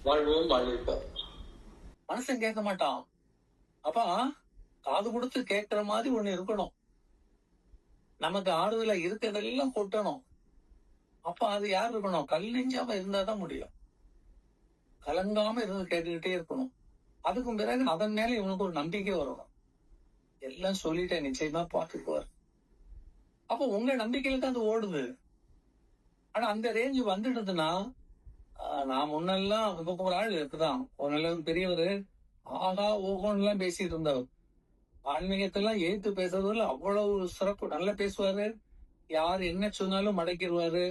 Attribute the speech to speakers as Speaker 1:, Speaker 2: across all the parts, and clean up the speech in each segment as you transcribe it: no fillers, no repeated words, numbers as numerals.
Speaker 1: வாழ்வோம் வாழ்விப்போம்.
Speaker 2: மனுஷன் கேட்க மாட்டான். அப்ப காது கொடுத்து கேட்கிற மாதிரி ஒண்ணு இருக்கணும். நமக்கு ஆறுதல இருக்கிறதெல்லாம் கொட்டணும். அப்ப அது யார் இருக்கணும்? கல் நெஞ்சாம இருந்தாதான் முடியும். கலங்காம இருந்து கேட்டுக்கிட்டே இருக்கணும். அதுக்கும் பிறகு அதன் மேல இவனுக்கு ஒரு நம்பிக்கை வரணும். எல்லாம் சொல்லிட்டேன், நிச்சயமா பாத்துக்குவார். அப்ப உங்க நம்பிக்கையில தான் அது ஓடுது. ஆனா அந்த ரேஞ்சு வந்துடுதுன்னா, நான் முன்னெல்லாம் இப்ப ஒரு ஆள் இருக்குதான், ஒரு நல்ல ஒரு பெரியவர், ஆகா ஓகோன்னு எல்லாம் பேசிட்டு இருந்தவர். ஆன்மீகத்தெல்லாம் ஏத்து பேசுறதுல அவ்வளவு சிறப்பு, நல்லா பேசுவாரு. யார் என்ன சொன்னாலும் மடக்கிடுவாரு.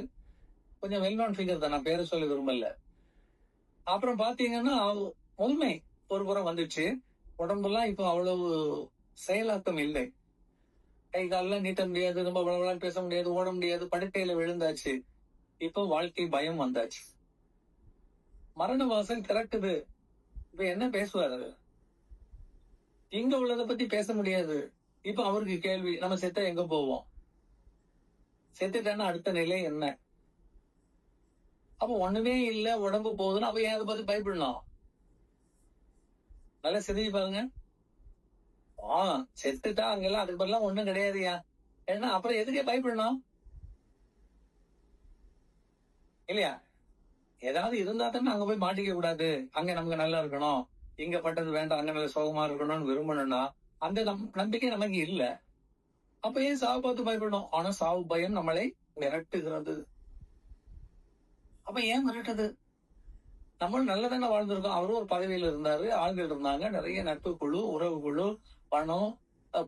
Speaker 2: கொஞ்சம் வெல் நோன் ஃபிகர் தான், நான் பேரை சொல்ல விரும்பல. அப்புறம் பாத்தீங்கன்னா முதுமை ஒரு புறம் வந்துச்சு. உடம்பெல்லாம் இப்போ அவ்வளவு செயலாக்கம் இல்லை. கை காலெல்லாம் நீட்ட முடியாது, ரொம்ப வளவளான்னு பேச முடியாது, ஓட முடியாது, படுக்கையில விழுந்தாச்சு. இப்போ வாழ்க்கை பயம் வந்தாச்சு. மரண வாசல் திறக்குது. இப்ப என்ன பேசுவாரு? இங்க உள்ளதை பத்தி பேச முடியாது. இப்ப அவருக்கு கேள்வி, நம்ம செத்தா எங்க போவோம்? செத்துட்டான்னா அடுத்த நிலை என்ன? அப்ப ஒண்ணுமே இல்ல, உடம்பு போகுதுன்னா அப்ப ஏன் அதை பத்தி பயப்படணும்? நல்லா சிரிச்சு பாருங்க. செத்துட்டா அங்கெல்லாம் அதுக்கு பதிலாம் ஒண்ணும் கிடையாதுயா. ஏன்னா அப்புறம் எதுக்கே பயப்படணும்? இல்லையா? ஏதாவது இருந்தா தானே அங்க போய் மாட்டிக்க கூடாது, அங்க நமக்கு நல்லா இருக்கணும், இங்க பட்டது வேண்டாம், அங்க நல்ல சோகமா இருக்கணும்னு விரும்பணும்னா அந்த நம்பிக்கை நமக்கு இல்ல. அப்ப ஏன் சாவு பார்த்து பயப்படணும்? ஆனா சாவு பயம் நம்மளை மிரட்டுகிறது. அப்ப ஏன் மிரட்டுது? நம்மளும் நல்லதானே வாழ்ந்திருக்கோம். அவரும் ஒரு பதவியில இருந்தாரு, ஆள்கள் இருந்தாங்க, நிறைய நட்பு குழு, உறவு குழு, பணம்,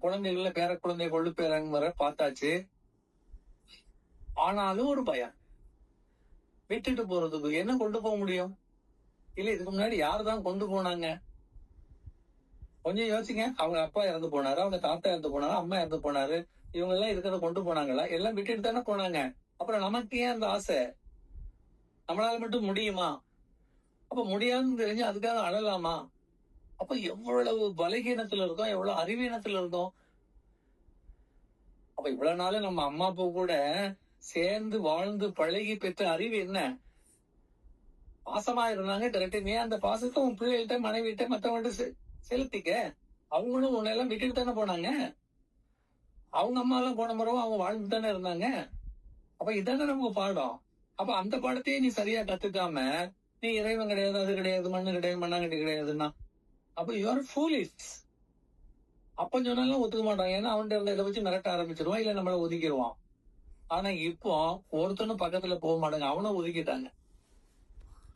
Speaker 2: குழந்தைகள பேர குழந்தை கொள்ளு பேரங்க வர பார்த்தாச்சு. ஆனாலும் ஒரு பயம். விட்டுட்டு போறதுக்கு என்ன கொண்டு போக முடியும்? இல்ல இதுக்கு முன்னாடி யாருதான் கொண்டு போனாங்க? கொஞ்சம் யோசிங்க. அவங்க அப்பா இறந்து போனாரு, அவங்க தாத்தா இறந்து போனாரு, அம்மா இறந்து போனாரு. இவங்க எல்லாம் இருக்கிறத கொண்டு போனாங்களா? எல்லாம் விட்டுட்டு தானே போனாங்க. அப்புறம் நமக்கு ஏன் அந்த ஆசை? நம்மளால மட்டும் முடியுமா? அப்ப முடியாதுன்னு தெரிஞ்சு அதுக்காக அழலாமா? அப்ப எவ்வளவு பலகீனத்துல இருக்கோம், எவ்வளவு அறிவீனத்துல இருக்கோம். அப்ப இவ்வளவு நாள் நம்ம அம்மா அப்பா கூட சேர்ந்து வாழ்ந்து பழகி பெற்ற அறிவு என்ன? பாசமா இருந்தாங்க, கரெக்ட். நீ அந்த பாசத்தை உன் பிள்ளைகிட்ட, மனைவிட்ட, மத்தவங்கள்ட்ட செலுத்திக்க. அவங்களும் உன்னை எல்லாம் விட்டுட்டு தானே போனாங்க. அவங்க அம்மா எல்லாம் போன முறை அவங்க வாழ்ந்து தானே இருந்தாங்க. அப்ப இதானே நமக்கு பாடம். அப்ப அந்த பாடத்தையே நீ சரியா கத்துக்காம நீ இறைவன் கிடையாது, அது கிடையாது, மண்ணு கிடையாது, மண்ணாங்கட்டி கிடையாதுன்னா அப்ப யூஆர் ஃபூலிஷ். அப்ப சொன்னாலும் ஒத்துக்க மாட்டான். ஏன்னா அவன்கிட்ட இருந்த இதை வச்சு மிரட்ட ஆரம்பிச்சிருவான், இல்ல நம்மள ஒதுக்கிடுவான். ஆனா இப்போ ஒருத்தனும் பக்கத்துல போக மாட்டாங்க, அவனை ஒதுக்கிட்டாங்க.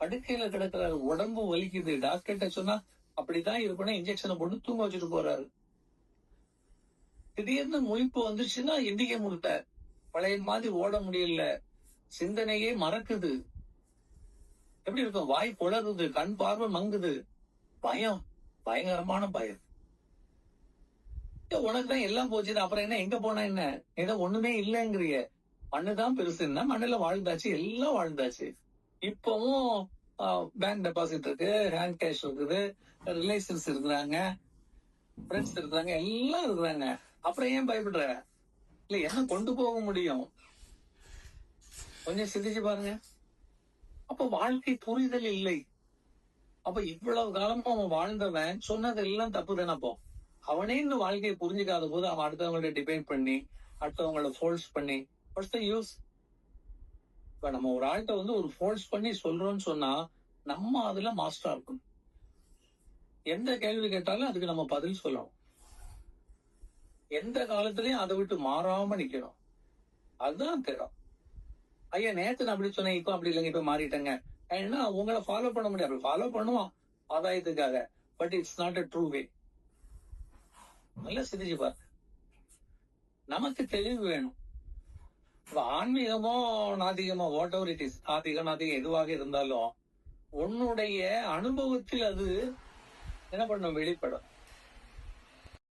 Speaker 2: படுக்கையில கிடக்குறாரு, உடம்பு வலிக்குது, டாக்டர்கிட்ட சொன்னா அப்படித்தான் இருக்கணும், இன்ஜெக்ஷனை போட்டு தூங்க வச்சுட்டு போறாரு. திடீர்னு முழிப்பு வந்துருச்சுன்னா எந்திக்க முடியல, பழைய மாதிரி ஓட முடியல, சிந்தனையே மறக்குது. எப்படி இருக்கும்? வாய் குளறுது, கண் பார்வை மங்குது, பயம், பயங்கரமான பயம். உனக்குதான் எல்லாம் போச்சு, அப்புறம் என்ன, எங்க போனா என்ன? ஏதோ ஒண்ணுமே இல்லைங்கிறிய. மண்ணுதான் பெருசுன்னா மண்ணுல வாழ்ந்தாச்சு, எல்லாம் வாழ்ந்தாச்சு. இப்பவும் பேங்க் டெபாசிட் இருக்கு, ஹேண்ட் கேஷ் இருக்குது, ரிலேஷன்ஸ் இருக்கிறாங்க, ஃப்ரெண்ட்ஸ் இருக்கிறாங்க, எல்லாம் இருக்கிறாங்க. அப்புறம் ஏன் பயப்படுற? இல்ல என்ன கொண்டு போக முடியும்? கொஞ்சம் சிந்திச்சு பாருங்க. அப்ப வாழ்க்கை புரிதல் இல்லை. அப்ப இவ்வளவு காலமா அவன் வாழ்ந்தவன் சொன்னதெல்லாம் தப்பு தானப்போ. அவனே இந்த வாழ்க்கையை புரிஞ்சுக்காத போது அவன் அடுத்தவங்கள்ட்ட டிபெண்ட் பண்ணி, அடுத்தவங்கள ஃபோர்ஸ் பண்ணி, வாட்ஸ் த யூஸ்? இப்ப நம்ம ஒரு ஆள்கிட்ட ஒரு ஃபோர்ஸ் பண்ணி சொல்றோம்னு சொன்னா நம்ம அதுல மாஸ்டரா இருக்கும். எந்த கேள்வி கேட்டாலும் அதுக்கு நம்ம பதில் சொல்லணும். எந்த காலத்திலயும் அதை விட்டு மாறாம நிக்கணும். அதுதான் திறம். ஐயா நேத்து நான் அப்படி சொன்னேன், இப்ப அப்படி இல்லைங்க, இப்ப மாறிட்டேங்க. ஏன்னா உங்களை ஃபாலோ பண்ண முடியாது. ஃபாலோ பண்ணுவான் ஆதாயத்துக்காக, but it's not a true way. நல்லா சிந்திச்சு பாரு. நமக்கு தெளிவு வேணும். ஆன்மீகமோ நாத்திகமோ, வாட் எவர் இட் இஸ், ஆத்திகம் நாத்திகம் எதுவாக இருந்தாலும் உன்னுடைய அனுபவத்தில் அது என்ன பண்ணும், வெளிப்படும்.